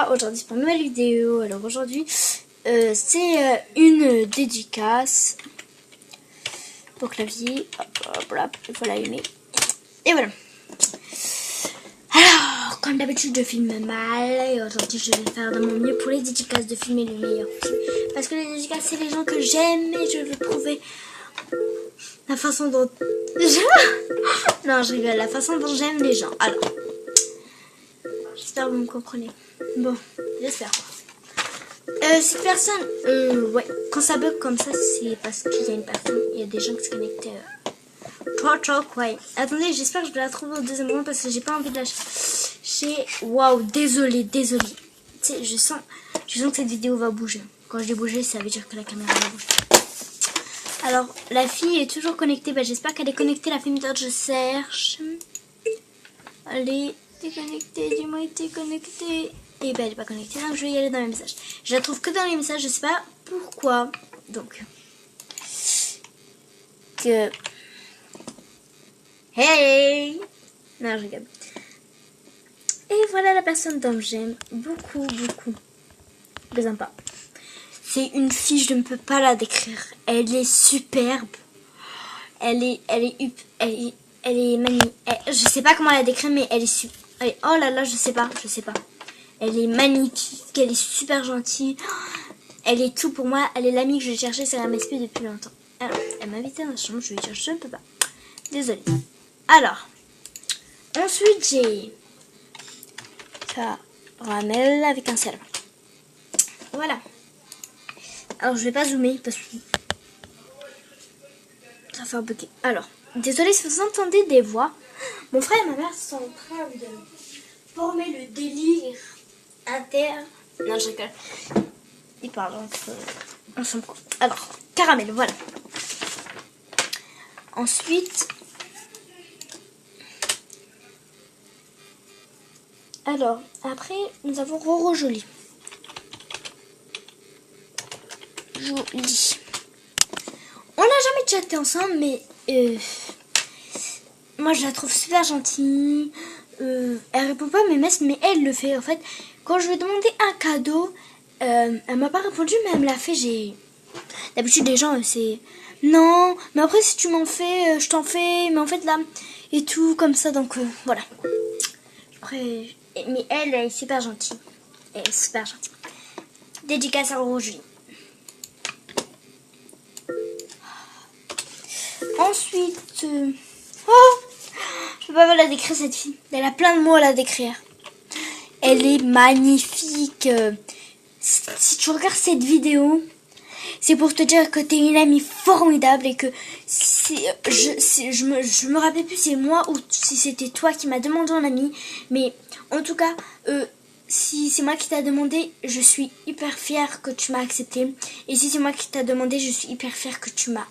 Voilà, aujourd'hui pour une nouvelle vidéo. Alors aujourd'hui, c'est une dédicace pour clavier. Hop, hop, il faut l'allumer. Et voilà. Alors, comme d'habitude, je filme mal. Et aujourd'hui, je vais faire de mon mieux pour les dédicaces de filmer le meilleur film. Parce que les dédicaces, c'est les gens que j'aime et je veux prouver la façon dont... Non, je rigole. La façon dont j'aime les gens. Alors, j'espère que vous me comprenez. Bon, j'espère. Cette personne, ouais, quand ça bug comme ça, c'est parce qu'il y a une personne, il y a des gens qui se connectent. Choc, ouais. Attendez, j'espère que je vais la trouver au deuxième moment parce que j'ai pas envie de la chercher. Waouh, désolé. Tu sais, je sens que cette vidéo va bouger. Quand je dis bouger, ça veut dire que la caméra va bouger. Alors, la fille est toujours connectée. Bah, j'espère qu'elle est connectée. La fille méthode, je cherche. Allez, t'es connectée, dis-moi, t'es connectée. Et ben elle n'est pas connectée, donc je vais y aller dans les messages. Je la trouve que dans les messages, je sais pas pourquoi. Donc, que... Hey! Non, je rigole. Et voilà la personne dont j'aime beaucoup. Je l'aime pas. C'est une fille, je ne peux pas la décrire. Elle est superbe. Elle est magnifique. Je sais pas comment la décrire, mais elle est super. Oh là là, je sais pas. Elle est magnifique, elle est super gentille. Elle est tout pour moi. Elle est l'amie que je cherchais sur MSP depuis longtemps. Alors, elle m'a invité dans la chambre, je lui ai dit je ne peux pas. Désolée. Alors, ensuite j'ai caramel avec un sel. Voilà. Alors, je vais pas zoomer parce que ça va faire bugger. Alors, désolée si vous entendez des voix. Mon frère et ma mère sont en train de former le délire Non, je rigole. Ils parlent entre ensemble. Alors, caramel, voilà. Ensuite, alors, après, nous avons Roro Jolie. On n'a jamais chatté ensemble, mais moi je la trouve super gentille. Elle répond pas à mes messages, mais elle le fait en fait. Quand je lui ai demandé un cadeau, elle m'a pas répondu, mais elle me l'a fait. D'habitude les gens c'est non, mais après si tu m'en fais, je t'en fais, mais en fait là et tout comme ça, donc voilà. Après, mais elle est super gentille. Elle est super gentille. Dédicace à Roger. Ensuite, oh, je peux pas la décrire cette fille. Elle a plein de mots à la décrire. Elle est magnifique. Si tu regardes cette vidéo, c'est pour te dire que tu es une amie formidable et que je me rappelle plus si c'est moi ou si c'était toi qui m'as demandé en ami. Mais en tout cas, si c'est moi qui t'a demandé, je suis hyper fière que tu m'as accepté. Et si c'est moi qui t'a demandé, je suis hyper fière que tu m'as...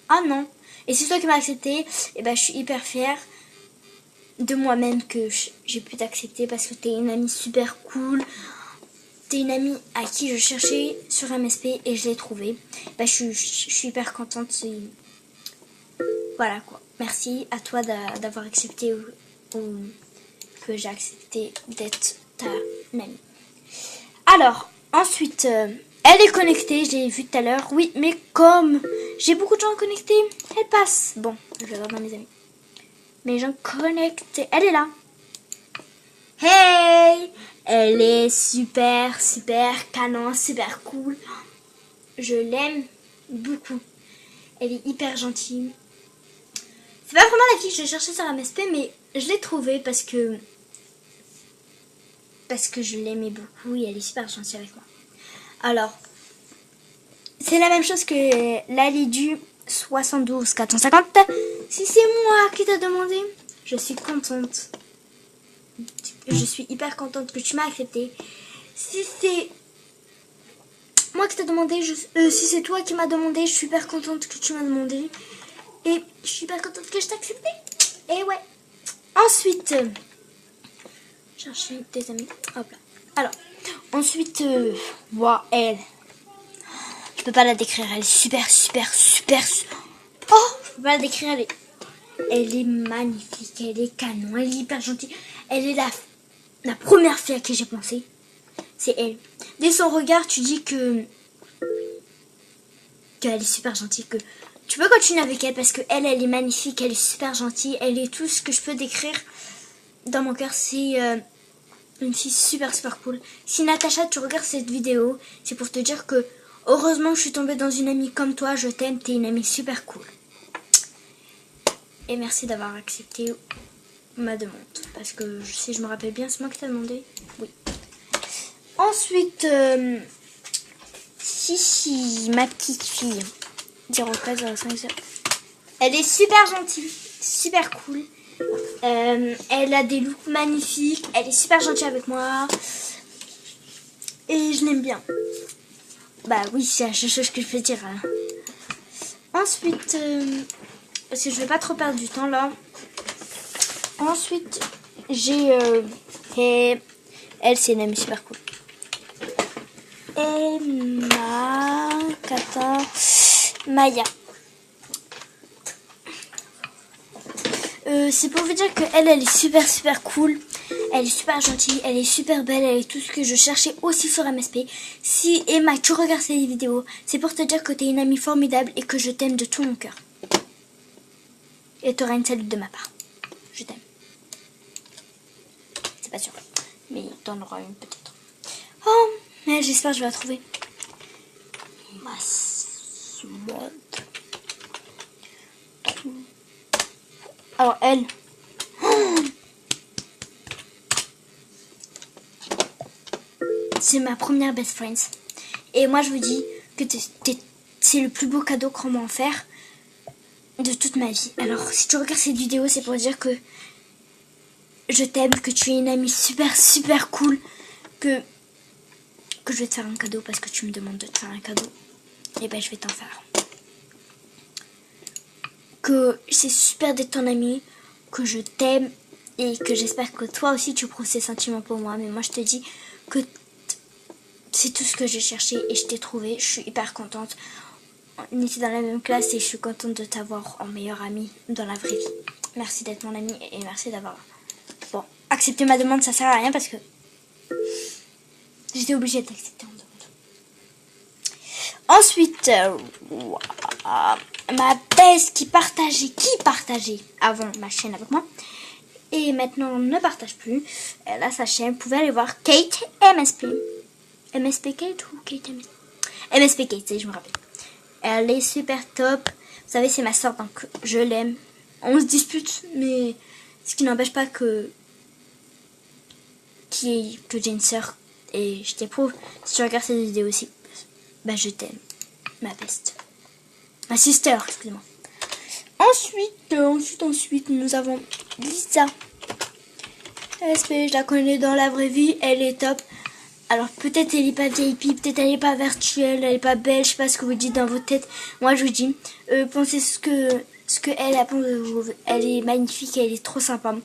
Ah non. Et si c'est toi qui m'as accepté, et ben je suis hyper fière de moi-même que j'ai pu t'accepter parce que t'es une amie super cool. T'es une amie à qui je cherchais sur MSP et je l'ai trouvée. Ben, je suis hyper contente. Voilà quoi. Merci à toi d'avoir accepté ou que j'ai accepté d'être ta amie. Alors, ensuite, elle est connectée, je l'ai vu tout à l'heure. Oui, mais comme j'ai beaucoup de gens connectés, elle passe. Bon, je vais voir dans mes amis. Mes gens connectés, elle est là. Hey! Elle est super canon, super cool. Je l'aime beaucoup. Elle est hyper gentille. C'est pas vraiment la fille que je cherchais sur la MSP, mais je l'ai trouvée parce que je l'aimais beaucoup et elle est super gentille avec moi. Alors, c'est la même chose que Lalidu 72 450. Si c'est moi qui t'a demandé, je suis contente. Je suis hyper contente que tu m'as accepté. Si c'est moi qui t'ai demandé, si c'est toi qui m'as demandé, je suis hyper contente que tu m'as demandé. Et je suis hyper contente que je t'ai accepté. Et ouais. Ensuite, chercher des amis. Hop là. Alors, ensuite, elle. Je peux pas la décrire, elle est super. Oh, je peux pas la décrire, elle est magnifique, elle est canon, elle est hyper gentille. Elle est la première fille à qui j'ai pensé. c'est elle. Dès son regard, tu dis qu'elle est super gentille, que tu peux continuer avec elle parce que elle est magnifique, elle est super gentille, elle est tout ce que je peux décrire dans mon cœur. C'est une fille super cool. Si Natacha, tu regardes cette vidéo, c'est pour te dire que heureusement je suis tombée dans une amie comme toi, je t'aime, t'es une amie super cool. Et merci d'avoir accepté ma demande. Parce que si je me rappelle bien, c'est moi qui t'ai demandé. Oui. Ensuite, Sissi, ma petite fille. 04 05. Elle est super gentille, super cool. Elle a des looks magnifiques. Elle est super gentille avec moi. Et je l'aime bien. Bah oui, c'est la seule chose que je peux dire. Hein. Ensuite, parce que je vais pas trop perdre du temps là. Ensuite, j'ai... elle, c'est une amie super cool. Emma, Kata, Maya. C'est pour vous dire qu'elle est super cool. Elle est super gentille, elle est super belle, elle est tout ce que je cherchais aussi sur MSP. Si Emma, tu regardes ces vidéos, c'est pour te dire que tu es une amie formidable et que je t'aime de tout mon cœur. Et tu auras une salute de ma part. Je t'aime. C'est pas sûr, mais t'en auras une peut-être. Oh, mais j'espère que je vais la trouver. Alors elle... C'est ma première best friend. Et moi je vous dis que c'est le plus beau cadeau qu'on m'a offert de toute ma vie. Alors si tu regardes cette vidéo, c'est pour dire que je t'aime, que tu es une amie super cool, que je vais te faire un cadeau parce que tu me demandes de te faire un cadeau. Et ben je vais t'en faire. Que c'est super d'être ton amie, que je t'aime et que j'espère que toi aussi tu prouves ces sentiments pour moi. Mais moi je te dis que c'est tout ce que j'ai cherché et je t'ai trouvé. Je suis hyper contente. On était dans la même classe et je suis contente de t'avoir en meilleure amie dans la vraie vie. Merci d'être mon amie et merci d'avoir... Bon, accepter ma demande, ça sert à rien parce que j'étais obligée d'accepter en demande. Ensuite, ma best qui partageait avant ma chaîne avec moi et maintenant ne partage plus. Elle a sa chaîne, vous pouvez aller voir Kate MSP. MSP Kate ou Kate MSP? MSP Kate, je me rappelle. Elle est super top. Vous savez, c'est ma soeur, donc je l'aime. On se dispute, mais ce qui n'empêche pas que j'ai une soeur. Et je t'éprouve, si tu regardes cette vidéo aussi, bah je t'aime. Ma best. Ma sister, excusez-moi. Ensuite, nous avons Lisa. MSP, je la connais dans la vraie vie, elle est top. Alors peut-être elle est pas VIP, peut-être elle est pas virtuelle, elle est pas belle, je sais pas ce que vous dites dans votre tête. Moi je vous dis, pensez ce que elle a pensé de vous. Elle est magnifique, elle est trop sympa.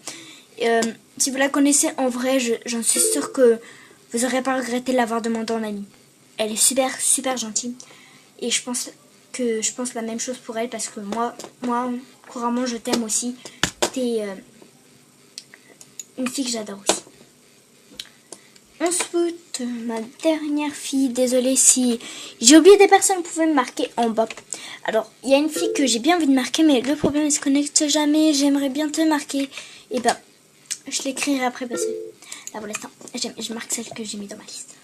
Si vous la connaissez en vrai, j'en suis sûre que vous n'aurez pas regretté de l'avoir demandé en amie. Elle est super gentille. Et je pense la même chose pour elle parce que moi couramment je t'aime aussi. T'es une fille que j'adore aussi. Ensuite, ma dernière fille, désolée si j'ai oublié des personnes, vous pouvez me marquer en bas. Alors, il y a une fille que j'ai bien envie de marquer, mais le problème, elle se connecte jamais. J'aimerais bien te marquer. Et ben, je l'écrirai après parce que là, pour l'instant, je marque celle que j'ai mis dans ma liste.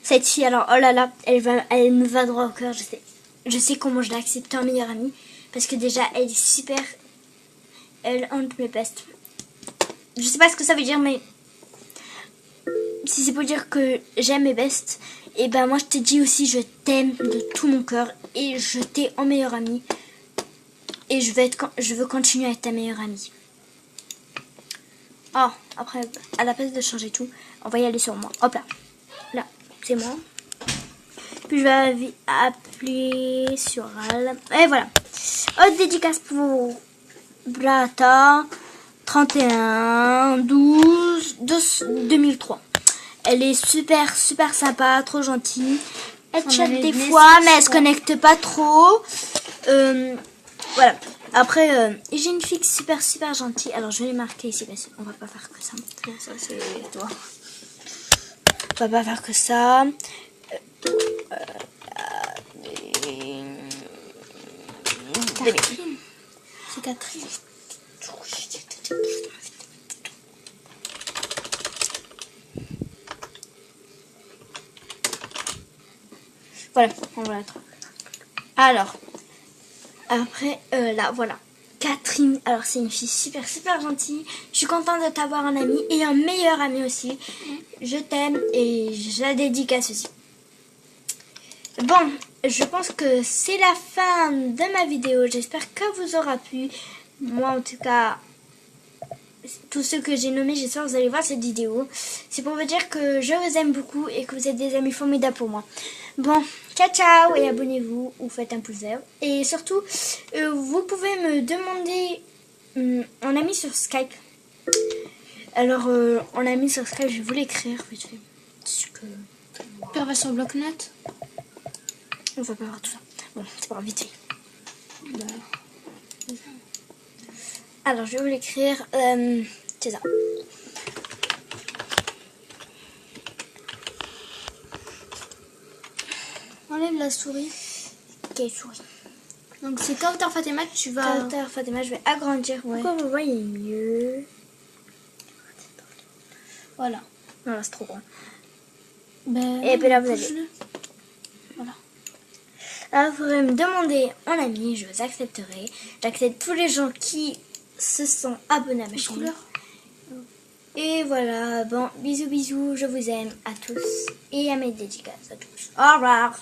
Cette fille, alors, oh là là, elle me va droit au cœur, je sais. Je sais comment je l'ai acceptée en meilleure amie. Parce que déjà, elle est super. Elle est un de mes best. Je sais pas ce que ça veut dire, mais si c'est pour dire que j'aime mes bestes, et ben moi je te dis aussi je t'aime de tout mon cœur et je t'ai en meilleure amie et je veux continuer à être ta meilleure amie. Oh, après à la place de changer tout, on va y aller sur moi. Hop là c'est moi. Puis je vais appuyer sur elle et voilà. Autre dédicace pour Blata 31/12/2003. Elle est super sympa, trop gentille. Elle chatte des fois, mais elle se connecte pas trop. Voilà. Après, j'ai une fille super gentille. Alors, je vais les marquer ici, parce qu'on va pas faire que ça. Ça, c'est toi. On va pas faire que ça. Catherine. C'est Catherine. Voilà, on va la trouver. Alors, après, là, voilà. Catherine, alors c'est une fille super gentille. Je suis contente de t'avoir un ami et un meilleur ami aussi. Je t'aime et je la dédicace aussi. Bon, je pense que c'est la fin de ma vidéo. J'espère que vous aura plu. Moi, en tout cas, tous ceux que j'ai nommés, j'espère que vous allez voir cette vidéo. C'est pour vous dire que je vous aime beaucoup et que vous êtes des amis formidables pour moi. Bon, ciao et abonnez-vous ou faites un pouce vert. Et surtout, vous pouvez me demander un ami sur Skype. Alors, on a mis sur Skype, je vais vous l'écrire vite fait. Père va sur bloc-notes. On va pas voir tout ça. Bon, c'est pas grave, vite fait. Alors, je vais vous l'écrire. C'est ça. Enlève la souris. Quelle souris? Donc c'est Kautar Fatima que tu vas... Kautar Fatima, je vais agrandir. Ouais. Pourquoi vous voyez mieux? Voilà. Non, là, c'est trop grand. Ben, Et puis là, vous allez... Voilà. Alors, vous pourrez me demander en ami, je vous accepterai. J'accepte tous les gens qui se sont abonnés à ma chaîne. Et voilà, bon, bisous, je vous aime à tous et à mes dédicaces à tous. Au revoir.